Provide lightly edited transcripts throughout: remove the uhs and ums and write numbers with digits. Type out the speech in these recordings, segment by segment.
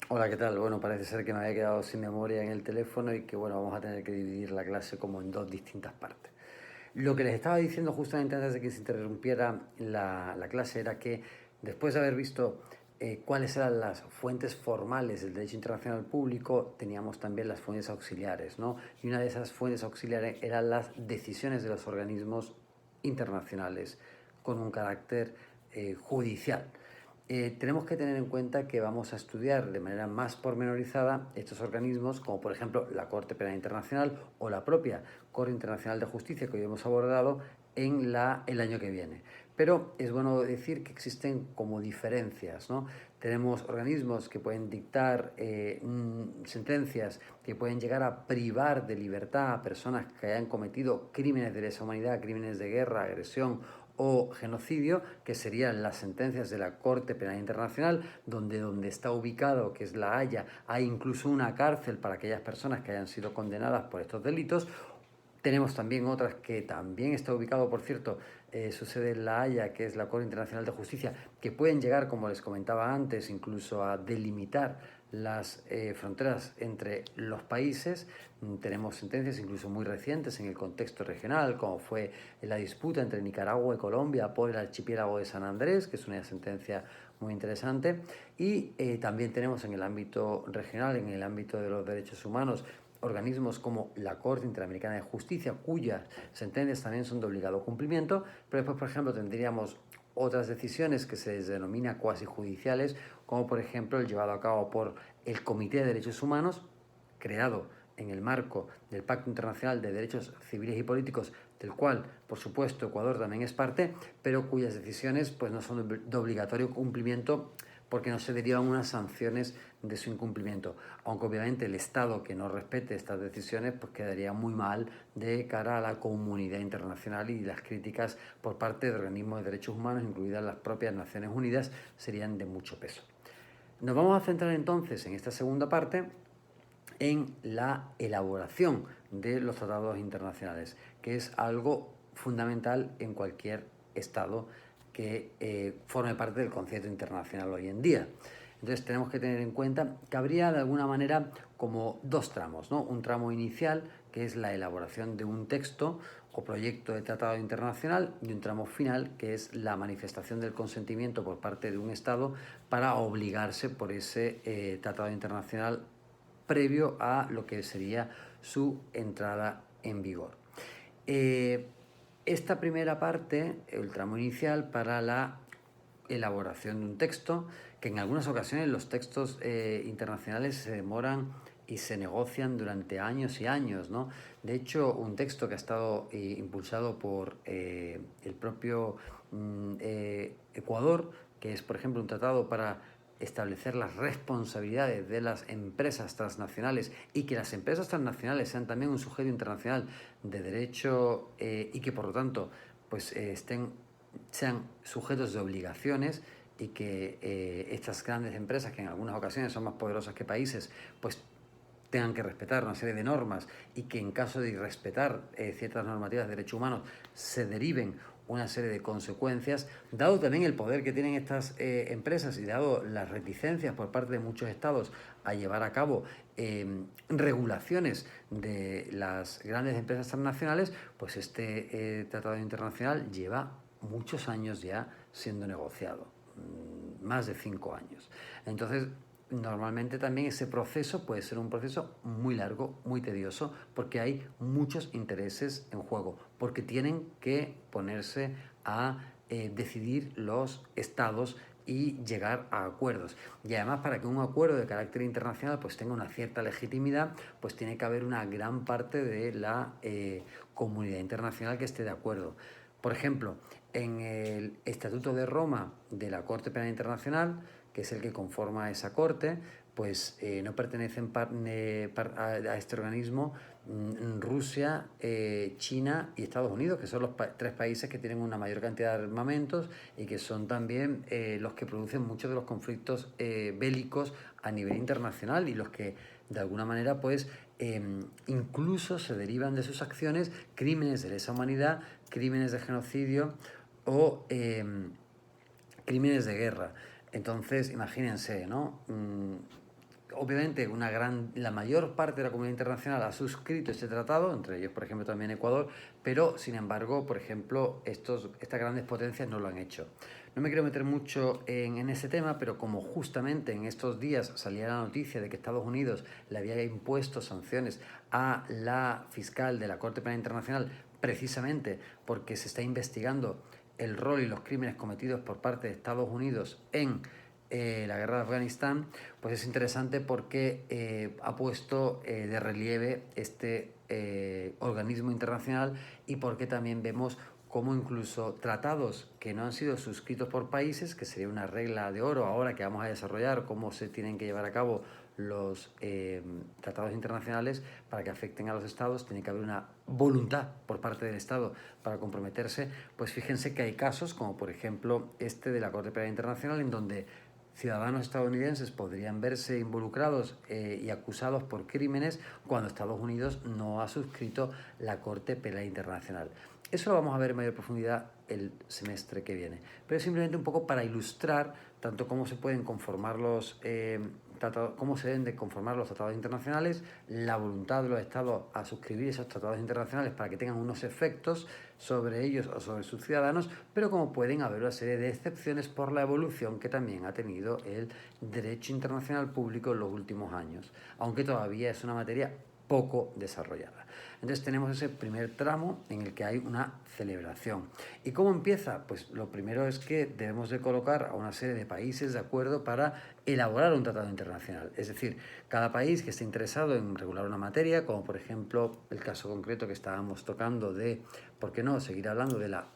Hola, ¿qué tal? Bueno, parece ser que me había quedado sin memoria en el teléfono y que bueno, vamos a tener que dividir la clase como en dos distintas partes. Lo que les estaba diciendo justamente antes de que se interrumpiera la clase era que después de haber visto cuáles eran las fuentes formales del derecho internacional público, teníamos también las fuentes auxiliares, ¿no? Y una de esas fuentes auxiliares eran las decisiones de los organismos internacionales con un carácter judicial. Tenemos que tener en cuenta que vamos a estudiar de manera más pormenorizada estos organismos, como por ejemplo la Corte Penal Internacional o la propia Corte Internacional de Justicia que hoy hemos abordado el año que viene. Pero es bueno decir que existen como diferencias, ¿no? Tenemos organismos que pueden dictar sentencias que pueden llegar a privar de libertad a personas que hayan cometido crímenes de lesa humanidad, crímenes de guerra, agresión o genocidio, que serían las sentencias de la Corte Penal Internacional, donde está ubicado, que es La Haya, hay incluso una cárcel para aquellas personas que hayan sido condenadas por estos delitos. Tenemos también otras que también está ubicado, por cierto, su sede en La Haya, que es la Corte Internacional de Justicia, que pueden llegar, como les comentaba antes, incluso a delimitar las fronteras entre los países. Tenemos sentencias incluso muy recientes en el contexto regional, como fue la disputa entre Nicaragua y Colombia por el archipiélago de San Andrés, que es una sentencia muy interesante. Y también tenemos en el ámbito regional, en el ámbito de los derechos humanos, organismos como la Corte Interamericana de Justicia, cuyas sentencias también son de obligado cumplimiento, pero después, por ejemplo, tendríamos otras decisiones que se les denomina cuasi judiciales, como por ejemplo el llevado a cabo por el Comité de Derechos Humanos, creado en el marco del Pacto Internacional de Derechos Civiles y Políticos, del cual, por supuesto, Ecuador también es parte, pero cuyas decisiones pues, no son de obligatorio cumplimiento porque no se derivan unas sanciones de su incumplimiento. Aunque obviamente el Estado que no respete estas decisiones pues quedaría muy mal de cara a la comunidad internacional, y las críticas por parte de organismos de derechos humanos, incluidas las propias Naciones Unidas, serían de mucho peso. Nos vamos a centrar entonces en esta segunda parte en la elaboración de los tratados internacionales, que es algo fundamental en cualquier Estado que forme parte del concierto internacional hoy en día. Entonces tenemos que tener en cuenta que habría de alguna manera como dos tramos, ¿no? Un tramo inicial, que es la elaboración de un texto o proyecto de tratado internacional, y un tramo final, que es la manifestación del consentimiento por parte de un Estado para obligarse por ese tratado internacional previo a lo que sería su entrada en vigor. Esta primera parte, el tramo inicial para la elaboración de un texto, que en algunas ocasiones los textos internacionales se demoran y se negocian durante años y años, ¿no? De hecho, un texto que ha estado impulsado por el propio Ecuador, que es, por ejemplo, un tratado para establecer las responsabilidades de las empresas transnacionales, y que las empresas transnacionales sean también un sujeto internacional de derecho y que por lo tanto pues sean sujetos de obligaciones, y que estas grandes empresas, que en algunas ocasiones son más poderosas que países, pues tengan que respetar una serie de normas, y que en caso de irrespetar ciertas normativas de derechos humanos se deriven una serie de consecuencias, dado también el poder que tienen estas empresas y dado las reticencias por parte de muchos estados a llevar a cabo regulaciones de las grandes empresas transnacionales, pues este tratado internacional lleva muchos años ya siendo negociado, más de 5 años. Entonces, normalmente también ese proceso puede ser un proceso muy largo, muy tedioso, porque hay muchos intereses en juego, porque tienen que ponerse a decidir los estados y llegar a acuerdos. Y además, para que un acuerdo de carácter internacional pues tenga una cierta legitimidad, pues tiene que haber una gran parte de la comunidad internacional que esté de acuerdo. Por ejemplo, en el Estatuto de Roma de la Corte Penal Internacional, que es el que conforma esa corte, pues no pertenecen a este organismo Rusia, China y Estados Unidos, que son los tres países que tienen una mayor cantidad de armamentos y que son también los que producen muchos de los conflictos bélicos a nivel internacional, y los que de alguna manera pues incluso se derivan de sus acciones crímenes de lesa humanidad, crímenes de genocidio o crímenes de guerra. Entonces, imagínense, ¿no? obviamente la mayor parte de la comunidad internacional ha suscrito este tratado, entre ellos, por ejemplo, también Ecuador, pero, sin embargo, por ejemplo, estas grandes potencias no lo han hecho. No me quiero meter mucho en ese tema, pero como justamente en estos días salía la noticia de que Estados Unidos le había impuesto sanciones a la fiscal de la Corte Penal Internacional, precisamente porque se está investigando el rol y los crímenes cometidos por parte de Estados Unidos en la guerra de Afganistán, pues es interesante porque ha puesto de relieve este organismo internacional y porque también vemos cómo incluso tratados que no han sido suscritos por países, que sería una regla de oro ahora que vamos a desarrollar, cómo se tienen que llevar a cabo los tratados internacionales para que afecten a los estados, tiene que haber una voluntad por parte del Estado para comprometerse. Pues fíjense que hay casos, como por ejemplo este de la Corte Penal Internacional, en donde ciudadanos estadounidenses podrían verse involucrados y acusados por crímenes cuando Estados Unidos no ha suscrito la Corte Penal Internacional. Eso lo vamos a ver en mayor profundidad el semestre que viene, pero simplemente un poco para ilustrar tanto cómo se pueden conformar cómo se deben de conformar los tratados internacionales, la voluntad de los estados a suscribir esos tratados internacionales para que tengan unos efectos sobre ellos o sobre sus ciudadanos, pero como pueden haber una serie de excepciones por la evolución que también ha tenido el derecho internacional público en los últimos años, aunque todavía es una materia poco desarrollada. Entonces tenemos ese primer tramo en el que hay una celebración. ¿Y cómo empieza? Pues lo primero es que debemos de colocar a una serie de países de acuerdo para elaborar un tratado internacional. Es decir, cada país que esté interesado en regular una materia, como por ejemplo el caso concreto que estábamos tocando de, ¿por qué no?, seguir hablando de la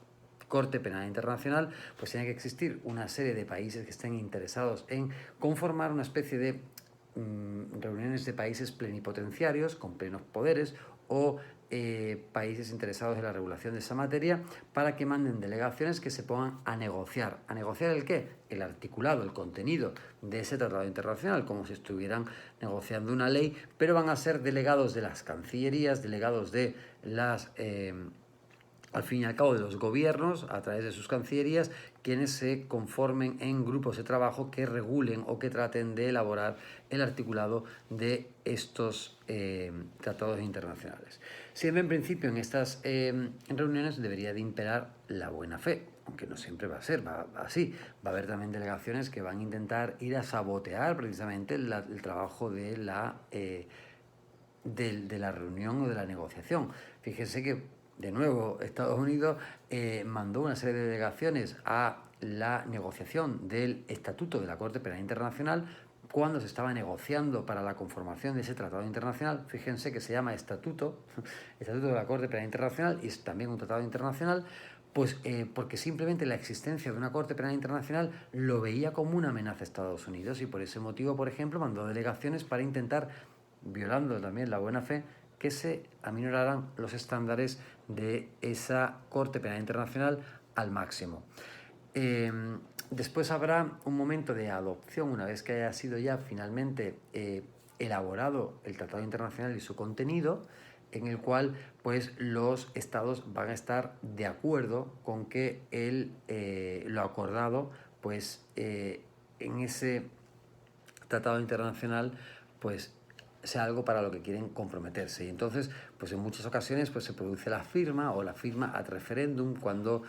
Corte Penal Internacional, pues tiene que existir una serie de países que estén interesados en conformar una especie de reuniones de países plenipotenciarios con plenos poderes o países interesados en la regulación de esa materia para que manden delegaciones que se pongan a negociar. ¿A negociar el qué? El articulado, el contenido de ese tratado internacional, como si estuvieran negociando una ley, pero van a ser delegados de las cancillerías, delegados de las al fin y al cabo de los gobiernos, a través de sus cancillerías, quienes se conformen en grupos de trabajo que regulen o que traten de elaborar el articulado de estos tratados internacionales. Siempre en principio en estas reuniones debería de imperar la buena fe, aunque no siempre va a ser así. Va a haber también delegaciones que van a intentar ir a sabotear precisamente el trabajo de la reunión o de la negociación. Fíjense que de nuevo, Estados Unidos mandó una serie de delegaciones a la negociación del Estatuto de la Corte Penal Internacional cuando se estaba negociando para la conformación de ese tratado internacional. Fíjense que se llama Estatuto de la Corte Penal Internacional y es también un tratado internacional, pues porque simplemente la existencia de una Corte Penal Internacional lo veía como una amenaza a Estados Unidos y por ese motivo, por ejemplo, mandó delegaciones para intentar, violando también la buena fe, que se aminoraran los estándares de esa Corte Penal Internacional al máximo. Después habrá un momento de adopción, una vez que haya sido ya finalmente elaborado el Tratado Internacional y su contenido, en el cual pues los estados van a estar de acuerdo con que lo acordado pues en ese Tratado Internacional pues sea algo para lo que quieren comprometerse. Y entonces, pues en muchas ocasiones pues se produce la firma o la firma ad referéndum cuando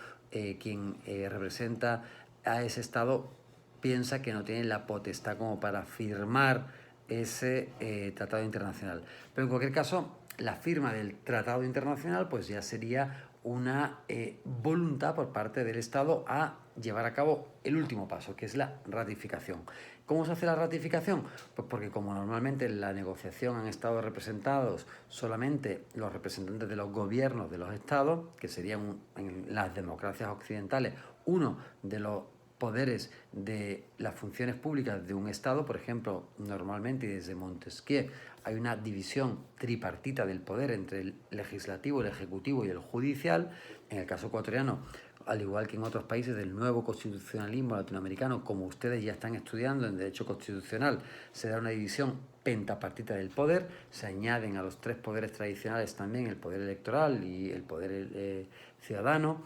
quien representa a ese Estado piensa que no tiene la potestad como para firmar ese tratado internacional. Pero en cualquier caso, la firma del tratado internacional pues ya sería una voluntad por parte del Estado a llevar a cabo el último paso, que es la ratificación. ¿Cómo se hace la ratificación? Pues porque como normalmente en la negociación han estado representados solamente los representantes de los gobiernos de los estados, que serían en las democracias occidentales uno de los poderes de las funciones públicas de un Estado, por ejemplo, normalmente desde Montesquieu hay una división tripartita del poder entre el legislativo, el ejecutivo y el judicial. En el caso ecuatoriano, al igual que en otros países del nuevo constitucionalismo latinoamericano, como ustedes ya están estudiando en Derecho Constitucional, se da una división pentapartita del poder, se añaden a los tres poderes tradicionales también el poder electoral y el poder ciudadano,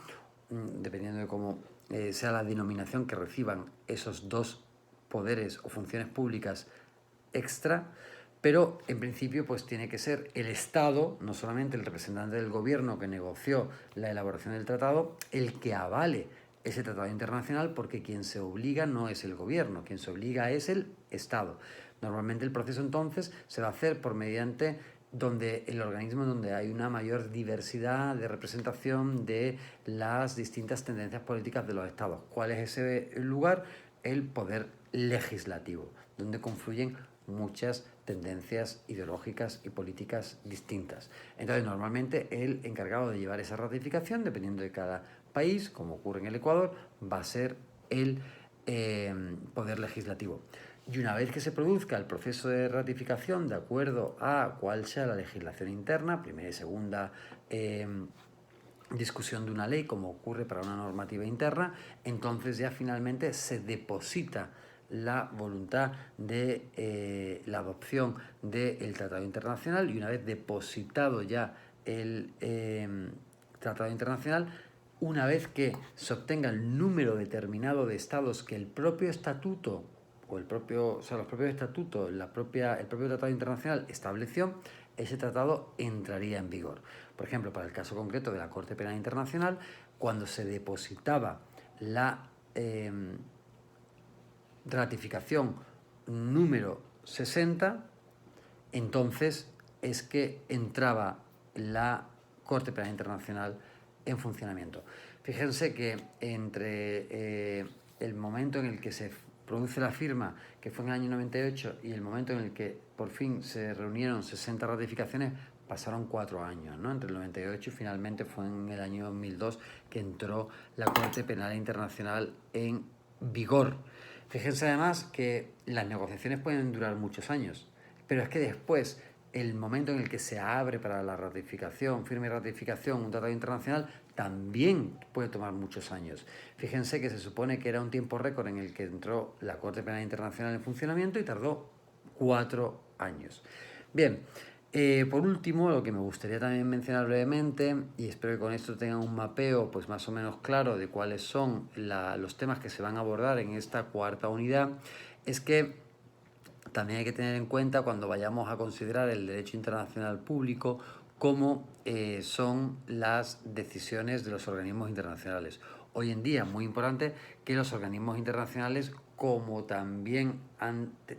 dependiendo de cómo sea la denominación que reciban esos dos poderes o funciones públicas extra, pero en principio pues tiene que ser el Estado, no solamente el representante del gobierno que negoció la elaboración del tratado, el que avale ese tratado internacional, porque quien se obliga no es el gobierno, quien se obliga es el Estado. Normalmente el proceso entonces se va a hacer por mediante donde el organismo donde hay una mayor diversidad de representación de las distintas tendencias políticas de los estados. ¿Cuál es ese lugar? El poder legislativo, donde confluyen muchas tendencias ideológicas y políticas distintas. Entonces, normalmente el encargado de llevar esa ratificación, dependiendo de cada país, como ocurre en el Ecuador, va a ser el poder legislativo. Y una vez que se produzca el proceso de ratificación de acuerdo a cuál sea la legislación interna, primera y segunda discusión de una ley, como ocurre para una normativa interna, entonces ya finalmente se deposita la voluntad de la adopción del Tratado Internacional, y una vez depositado ya el Tratado Internacional, una vez que se obtenga el número determinado de estados que el propio estatuto o los propios estatutos, el propio Tratado Internacional estableció, ese tratado entraría en vigor. Por ejemplo, para el caso concreto de la Corte Penal Internacional, cuando se depositaba la ratificación número 60, entonces es que entraba la Corte Penal Internacional en funcionamiento. Fíjense que entre el momento en el que se produce la firma, que fue en el año 98, y el momento en el que por fin se reunieron 60 ratificaciones, pasaron 4 años, ¿no? Entre el 98 y finalmente fue en el año 2002 que entró la Corte Penal Internacional en vigor. Fíjense además que las negociaciones pueden durar muchos años, pero es que después, el momento en el que se abre para la ratificación, firma y ratificación, un tratado internacional, también puede tomar muchos años. Fíjense que se supone que era un tiempo récord en el que entró la Corte Penal Internacional en funcionamiento y tardó 4 años. Bien, por último, lo que me gustaría también mencionar brevemente, y espero que con esto tengan un mapeo pues más o menos claro de cuáles son los temas que se van a abordar en esta cuarta unidad, es que también hay que tener en cuenta, cuando vayamos a considerar el derecho internacional público, cómo son las decisiones de los organismos internacionales. Hoy en día es muy importante que los organismos internacionales, como también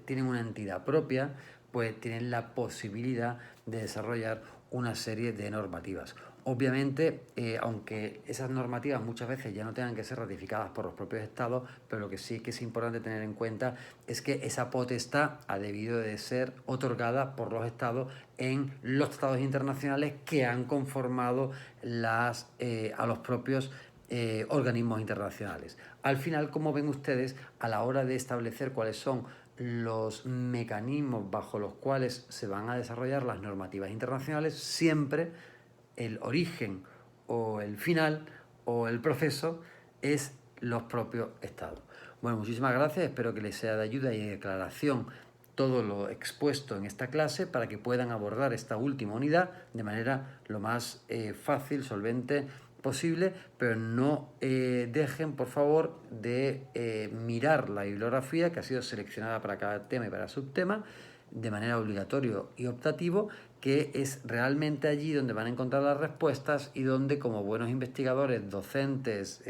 tienen una entidad propia, pues tienen la posibilidad de desarrollar una serie de normativas. Obviamente, aunque esas normativas muchas veces ya no tengan que ser ratificadas por los propios estados, pero lo que sí que es importante tener en cuenta es que esa potestad ha debido de ser otorgada por los estados en los tratados internacionales que han conformado a los propios organismos internacionales. Al final, como ven ustedes, a la hora de establecer cuáles son los mecanismos bajo los cuales se van a desarrollar las normativas internacionales, siempre el origen o el final o el proceso es los propios estados. Bueno, muchísimas gracias, espero que les sea de ayuda y de aclaración todo lo expuesto en esta clase para que puedan abordar esta última unidad de manera lo más fácil, solvente posible, pero no dejen, por favor, de mirar la bibliografía que ha sido seleccionada para cada tema y para subtema de manera obligatoria y optativo, que es realmente allí donde van a encontrar las respuestas y donde, como buenos investigadores, docentes,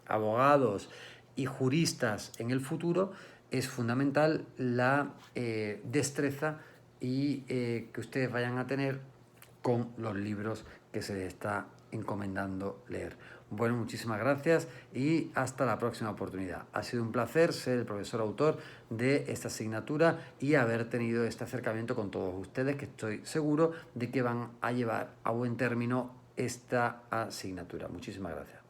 abogados y juristas en el futuro, es fundamental la destreza y que ustedes vayan a tener con los libros que se les está encomendando leer. Bueno, muchísimas gracias y hasta la próxima oportunidad. Ha sido un placer ser el profesor autor de esta asignatura y haber tenido este acercamiento con todos ustedes, que estoy seguro de que van a llevar a buen término esta asignatura. Muchísimas gracias.